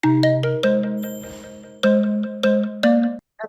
To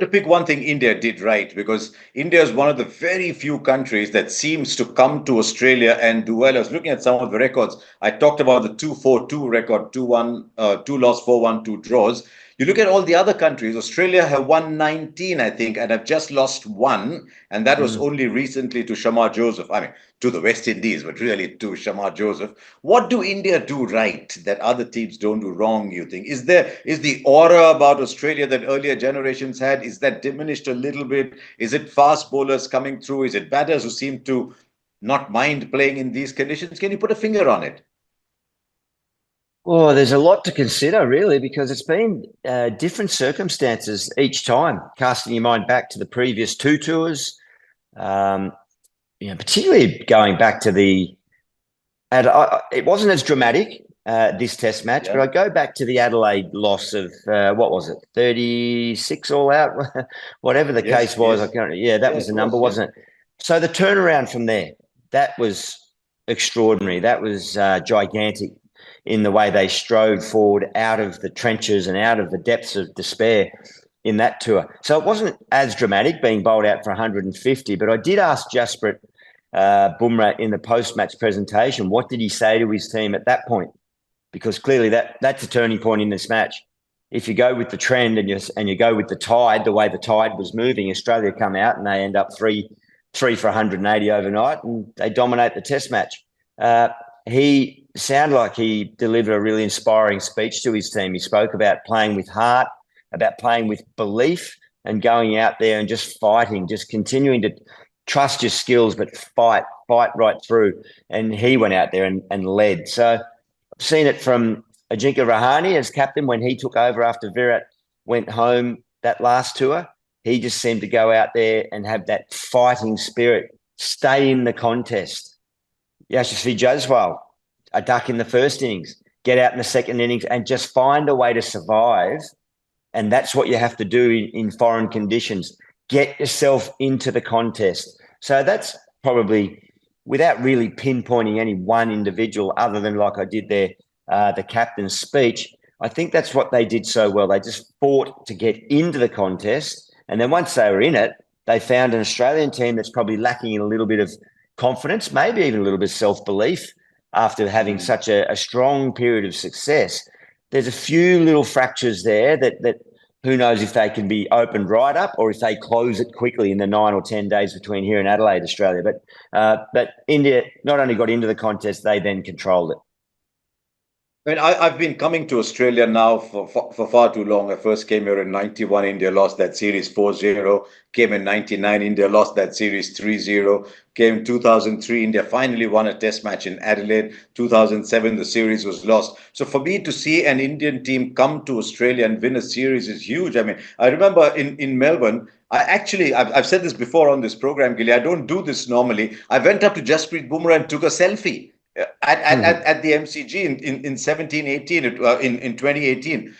pick one thing India did right, because India is one of the very few countries that seems to come to Australia and do well. I was looking at some of the records. I talked about the 2-4-2 record, 2-1, 2 loss, 4-1, 2 draws. You look at all the other countries, Australia have won 19, I think, and have just lost one. And that was only recently to Shamar Joseph. I mean, to the West Indies, but really to Shamar Joseph. What do India do right that other teams don't do wrong, you think? Is the aura about Australia that earlier generations had, is that diminished a little bit? Is it fast bowlers coming through? Is it batters who seem to not mind playing in these conditions? Can you put a finger on it? Well, there's a lot to consider, really, because it's been different circumstances each time. Casting your mind back to the previous two tours, particularly going back to it wasn't as dramatic this Test match, but I go back to the Adelaide loss of what was it, 36 all out, whatever the case was. Yes. That was the number, wasn't it? So the turnaround from there, that was extraordinary. That was gigantic in the way they strode forward out of the trenches and out of the depths of despair in that tour. So it wasn't as dramatic being bowled out for 150, but I did ask Jasprit Bumrah in the post-match presentation, what did he say to his team at that point? Because clearly that's a turning point in this match. If you go with the trend and you go with the tide, the way the tide was moving, Australia come out and they end up three for 180 overnight and they dominate the Test match. He sounded like he delivered a really inspiring speech to his team. He spoke about playing with heart, about playing with belief and going out there and just fighting, just continuing to trust your skills, but fight right through. And he went out there and led. So I've seen it from Ajinkya Rahane as captain when he took over after Virat went home that last tour. He just seemed to go out there and have that fighting spirit, stay in the contest. Yashasvi Jaiswal, a duck in the first innings, get out in the second innings and just find a way to survive. And that's what you have to do in foreign conditions. Get yourself into the contest. So that's probably, without really pinpointing any one individual other than like I did there, the captain's speech, I think that's what they did so well. They just fought to get into the contest. And then once they were in it, they found an Australian team that's probably lacking in a little bit of confidence, maybe even a little bit of self-belief after having such a strong period of success. There's a few little fractures there that who knows if they can be opened right up or if they close it quickly in the 9 or 10 days between here and Adelaide, Australia. But India not only got into the contest, they then controlled it. I mean, I've been coming to Australia now for far too long. I first came here in 91. India lost that series 4-0. Came in 99. India lost that series 3-0. Came in 2003. India finally won a test match in Adelaide. 2007, the series was lost. So for me to see an Indian team come to Australia and win a series is huge. I mean, I remember in Melbourne, I've said this before on this program, Gilly, I don't do this normally. I went up to Jasprit Bumrah and took a selfie at the MCG in 17-18, in 2018.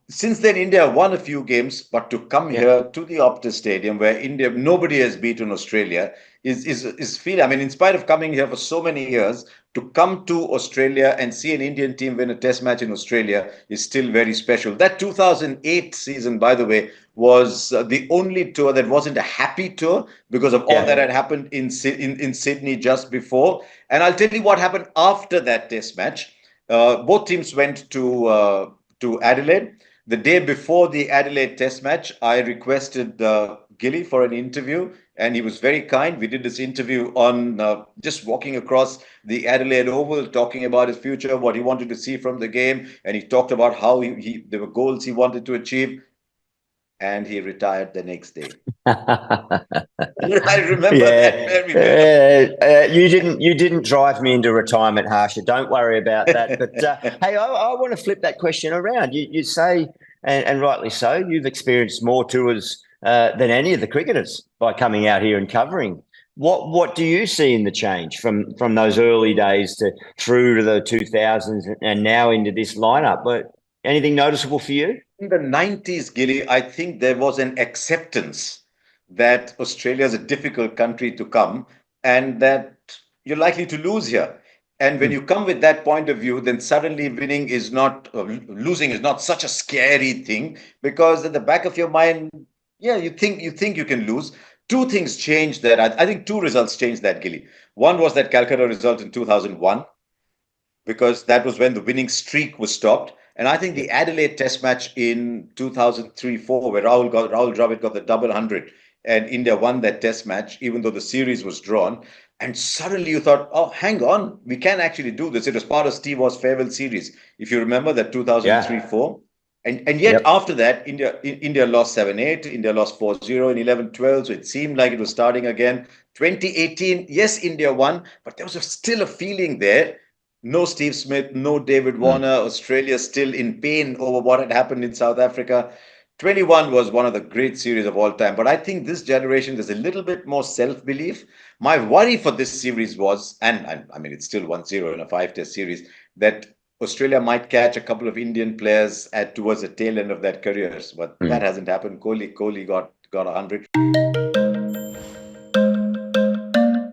Since then, India won a few games, but to come here to the Optus Stadium, where nobody has beaten Australia, is feel. I mean, in spite of coming here for so many years, to come to Australia and see an Indian team win a Test match in Australia is still very special. That 2008 season, by the way, was the only tour that wasn't a happy tour because of all that had happened in Sydney just before. And I'll tell you what happened after that Test match. Both teams went to Adelaide. The day before the Adelaide Test match, I requested Gilly for an interview, and he was very kind. We did this interview on just walking across the Adelaide Oval, talking about his future, what he wanted to see from the game, and he talked about how there were goals he wanted to achieve, and he retired the next day. I remember that very well. You didn't drive me into retirement, Harsha. Don't worry about that. But hey, I want to flip that question around. You say, and rightly so, you've experienced more tours than any of the cricketers by coming out here and covering. What do you see in the change from those early days through to the 2000s and now into this lineup? But anything noticeable for you? In the 90s, Gilly, I think there was an acceptance that Australia is a difficult country to come and that you're likely to lose here. And when you come with that point of view, then suddenly winning is not, losing is not such a scary thing, because at the back of your mind, yeah, you think you can lose. Two things changed that. I think two results changed that, Gilly. One was that Calcutta result in 2001, because that was when the winning streak was stopped. And I think Yep. the Adelaide Test match in 2003-4, where Rahul Dravid got the double hundred, and India won that Test match, even though the series was drawn. And suddenly you thought, oh, hang on, we can actually do this. It was part of Steve Waugh's farewell series, if you remember that Yeah. 2003-4. And yet Yep. after that, India lost 7-8, India lost 4-0 in 11-12. So it seemed like it was starting again. 2018, yes, India won, but there was still a feeling there. No Steve Smith, no David Mm. Warner. Australia still in pain over what had happened in South Africa. 21 was one of the great series of all time. But I think this generation, there's a little bit more self belief. My worry for this series was, and I mean, it's still 1-0 in a five-test series, that Australia might catch a couple of Indian players towards the tail end of their careers. But that Mm. hasn't happened. Kohli got 100.